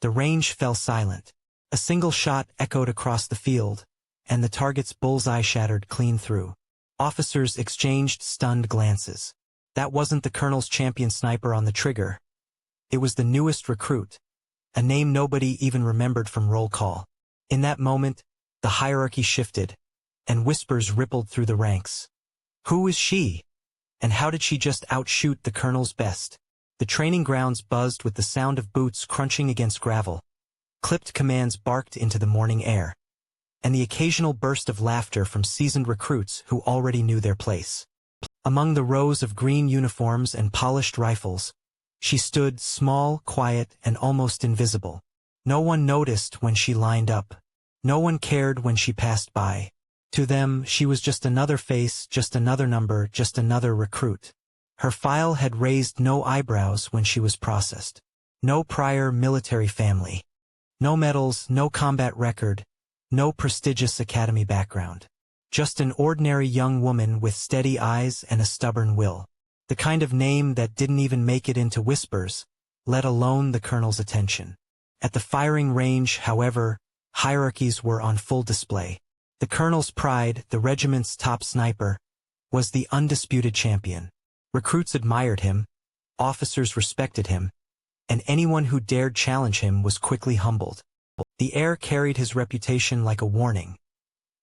The range fell silent. A single shot echoed across the field, and the target's bullseye shattered clean through. Officers exchanged stunned glances. That wasn't the colonel's champion sniper on the trigger. It was the newest recruit, a name nobody even remembered from roll call. In that moment, the hierarchy shifted, and whispers rippled through the ranks. Who is she? And how did she just outshoot the colonel's best? The training grounds buzzed with the sound of boots crunching against gravel. Clipped commands barked into the morning air, and the occasional burst of laughter from seasoned recruits who already knew their place. Among the rows of green uniforms and polished rifles, she stood small, quiet, and almost invisible. No one noticed when she lined up. No one cared when she passed by. To them, she was just another face, just another number, just another recruit. Her file had raised no eyebrows when she was processed. No prior military family. No medals, no combat record, no prestigious academy background. Just an ordinary young woman with steady eyes and a stubborn will. The kind of name that didn't even make it into whispers, let alone the colonel's attention. At the firing range, however, hierarchies were on full display. The colonel's pride, the regiment's top sniper, was the undisputed champion. Recruits admired him, officers respected him, and anyone who dared challenge him was quickly humbled. The air carried his reputation like a warning.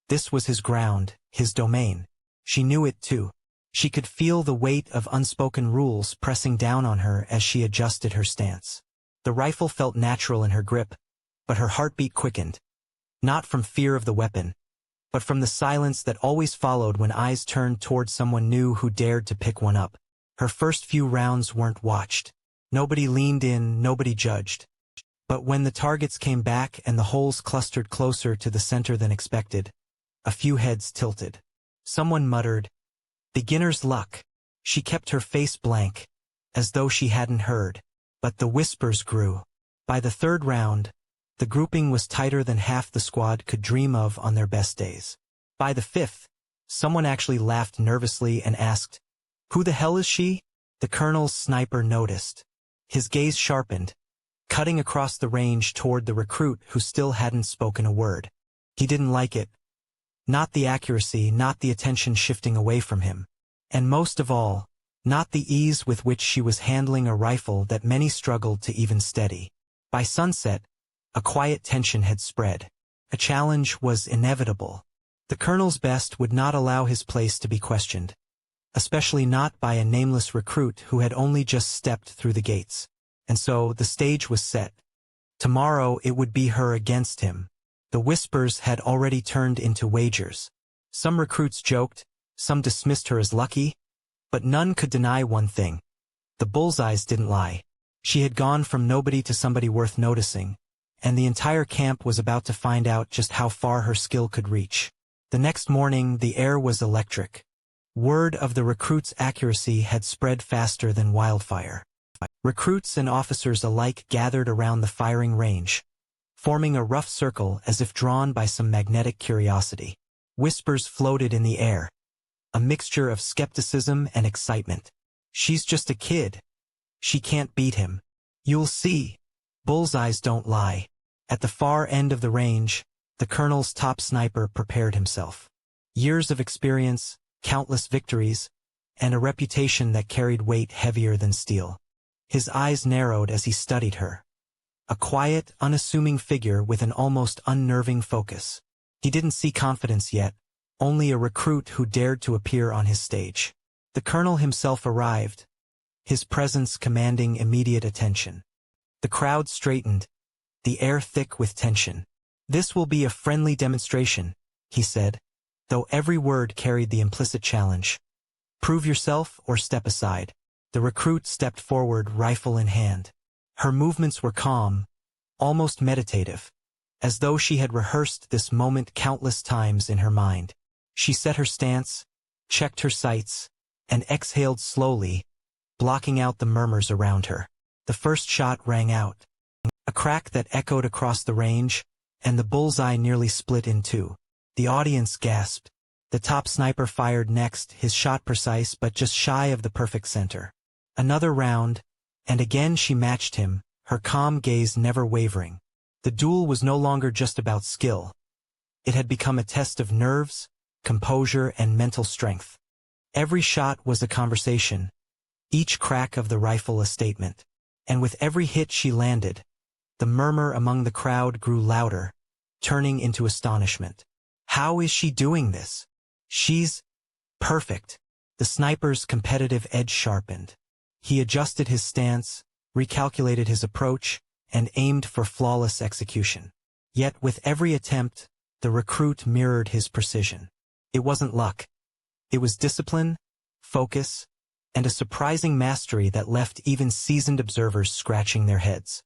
This was his ground, his domain. She knew it too. She could feel the weight of unspoken rules pressing down on her as she adjusted her stance. The rifle felt natural in her grip, but her heartbeat quickened. Not from fear of the weapon, but from the silence that always followed when eyes turned toward someone new who dared to pick one up. Her first few rounds weren't watched. Nobody leaned in, nobody judged. But when the targets came back and the holes clustered closer to the center than expected, a few heads tilted. Someone muttered, "Beginner's luck." She kept her face blank, as though she hadn't heard. But the whispers grew. By the third round, the grouping was tighter than half the squad could dream of on their best days. By the fifth, someone actually laughed nervously and asked, "Who the hell is she?" The colonel's sniper noticed. His gaze sharpened, cutting across the range toward the recruit who still hadn't spoken a word. He didn't like it. Not the accuracy, not the attention shifting away from him. And most of all, not the ease with which she was handling a rifle that many struggled to even steady. By sunset, a quiet tension had spread. A challenge was inevitable. The colonel's best would not allow his place to be questioned, especially not by a nameless recruit who had only just stepped through the gates. And so the stage was set. Tomorrow it would be her against him. The whispers had already turned into wagers. Some recruits joked, some dismissed her as lucky, but none could deny one thing. The bullseyes didn't lie. She had gone from nobody to somebody worth noticing, and the entire camp was about to find out just how far her skill could reach. The next morning, the air was electric. Word of the recruits' accuracy had spread faster than wildfire. Recruits and officers alike gathered around the firing range, forming a rough circle as if drawn by some magnetic curiosity. Whispers floated in the air, a mixture of skepticism and excitement. "She's just a kid. She can't beat him. You'll see. Bullseyes don't lie." At the far end of the range, the colonel's top sniper prepared himself. Years of experience, countless victories, and a reputation that carried weight heavier than steel. His eyes narrowed as he studied her. A quiet, unassuming figure with an almost unnerving focus. He didn't see confidence yet, only a recruit who dared to appear on his stage. The colonel himself arrived, his presence commanding immediate attention. The crowd straightened, the air thick with tension. "This will be a friendly demonstration," he said, though every word carried the implicit challenge. "Prove yourself or step aside." The recruit stepped forward, rifle in hand. Her movements were calm, almost meditative, as though she had rehearsed this moment countless times in her mind. She set her stance, checked her sights, and exhaled slowly, blocking out the murmurs around her. The first shot rang out. A crack that echoed across the range, and the bullseye nearly split in two. The audience gasped. The top sniper fired next, his shot precise but just shy of the perfect center. Another round, and again she matched him, her calm gaze never wavering. The duel was no longer just about skill. It had become a test of nerves, composure, and mental strength. Every shot was a conversation, each crack of the rifle a statement. And with every hit she landed, the murmur among the crowd grew louder, turning into astonishment. How is she doing this? She's perfect. The sniper's competitive edge sharpened. He adjusted his stance, recalculated his approach, and aimed for flawless execution. Yet with every attempt, the recruit mirrored his precision. It wasn't luck. It was discipline, focus, and a surprising mastery that left even seasoned observers scratching their heads.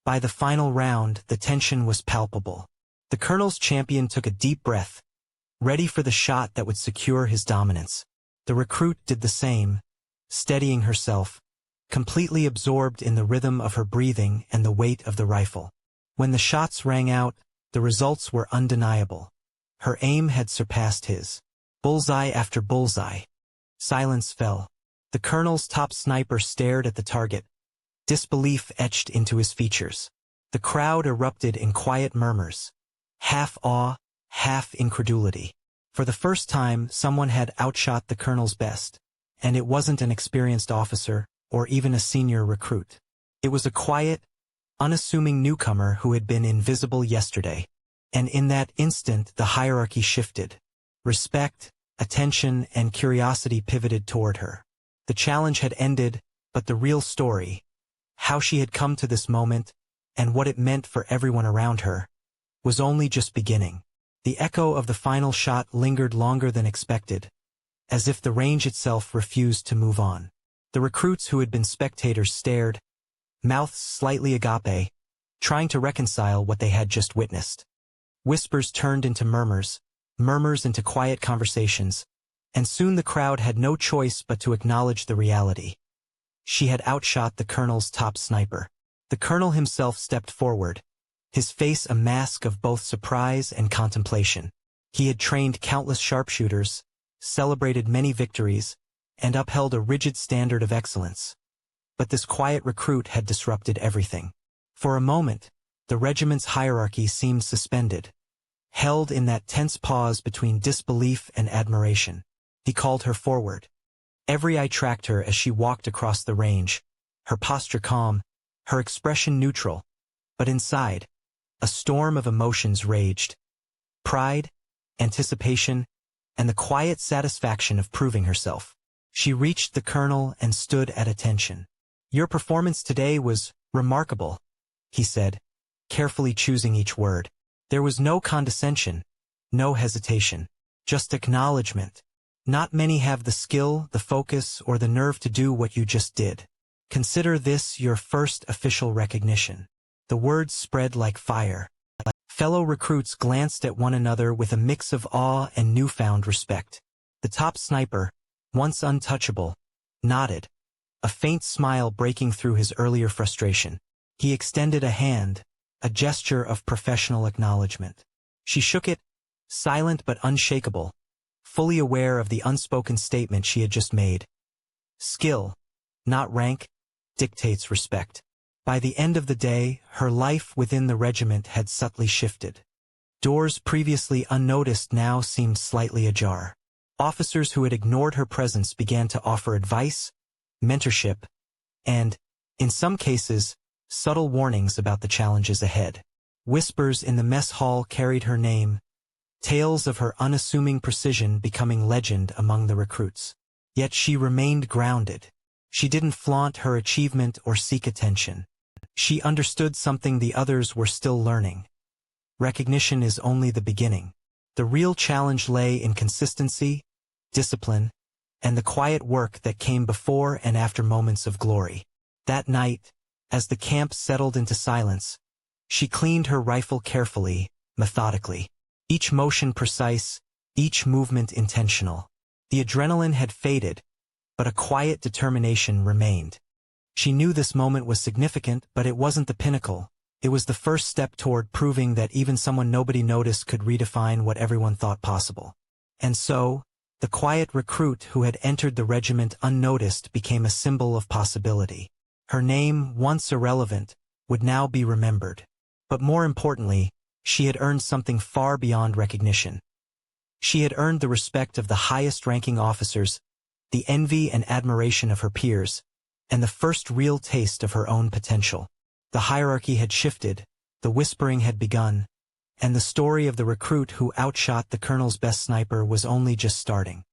By the final round, the tension was palpable. The Colonel's champion took a deep breath, ready for the shot that would secure his dominance. The recruit did the same, steadying herself, completely absorbed in the rhythm of her breathing and the weight of the rifle. When the shots rang out, the results were undeniable. Her aim had surpassed his. Bullseye after bullseye. Silence fell. The Colonel's top sniper stared at the target, disbelief etched into his features. The crowd erupted in quiet murmurs, half awe, half incredulity. For the first time, someone had outshot the Colonel's best, and it wasn't an experienced officer or even a senior recruit. It was a quiet, unassuming newcomer who had been invisible yesterday. And in that instant, the hierarchy shifted. Respect, attention, and curiosity pivoted toward her. The challenge had ended, but the real story, how she had come to this moment, and what it meant for everyone around her, was only just beginning. The echo of the final shot lingered longer than expected, as if the range itself refused to move on. The recruits who had been spectators stared, mouths slightly agape, trying to reconcile what they had just witnessed. Whispers turned into murmurs, murmurs into quiet conversations, and soon the crowd had no choice but to acknowledge the reality. She had outshot the Colonel's top sniper. The Colonel himself stepped forward, his face a mask of both surprise and contemplation. He had trained countless sharpshooters, celebrated many victories, and upheld a rigid standard of excellence. But this quiet recruit had disrupted everything. For a moment, the regiment's hierarchy seemed suspended, held in that tense pause between disbelief and admiration. He called her forward. Every eye tracked her as she walked across the range, her posture calm, her expression neutral. But inside, a storm of emotions raged. Pride, anticipation, and the quiet satisfaction of proving herself. She reached the Colonel and stood at attention. "Your performance today was remarkable," he said, carefully choosing each word. There was no condescension, no hesitation, just acknowledgement. Not many have the skill, the focus, or the nerve to do what you just did. Consider this your first official recognition. The words spread like fire. Fellow recruits glanced at one another with a mix of awe and newfound respect. The top sniper, once untouchable, nodded, a faint smile breaking through his earlier frustration. He extended a hand, a gesture of professional acknowledgement. She shook it, silent but unshakable, fully aware of the unspoken statement she had just made. Skill, not rank, dictates respect. By the end of the day, her life within the regiment had subtly shifted. Doors previously unnoticed now seemed slightly ajar. Officers who had ignored her presence began to offer advice, mentorship, and, in some cases, subtle warnings about the challenges ahead. Whispers in the mess hall carried her name, tales of her unassuming precision becoming legend among the recruits. Yet she remained grounded. She didn't flaunt her achievement or seek attention. She understood something the others were still learning. Recognition is only the beginning. The real challenge lay in consistency, discipline, and the quiet work that came before and after moments of glory. That night, as the camp settled into silence, she cleaned her rifle carefully, methodically. Each motion precise, each movement intentional. The adrenaline had faded, but a quiet determination remained. She knew this moment was significant, but it wasn't the pinnacle. It was the first step toward proving that even someone nobody noticed could redefine what everyone thought possible. And so, the quiet recruit who had entered the regiment unnoticed became a symbol of possibility. Her name, once irrelevant, would now be remembered. But more importantly, she had earned something far beyond recognition. She had earned the respect of the highest-ranking officers, the envy and admiration of her peers, and the first real taste of her own potential. The hierarchy had shifted, the whispering had begun, and the story of the recruit who outshot the colonel's best sniper was only just starting.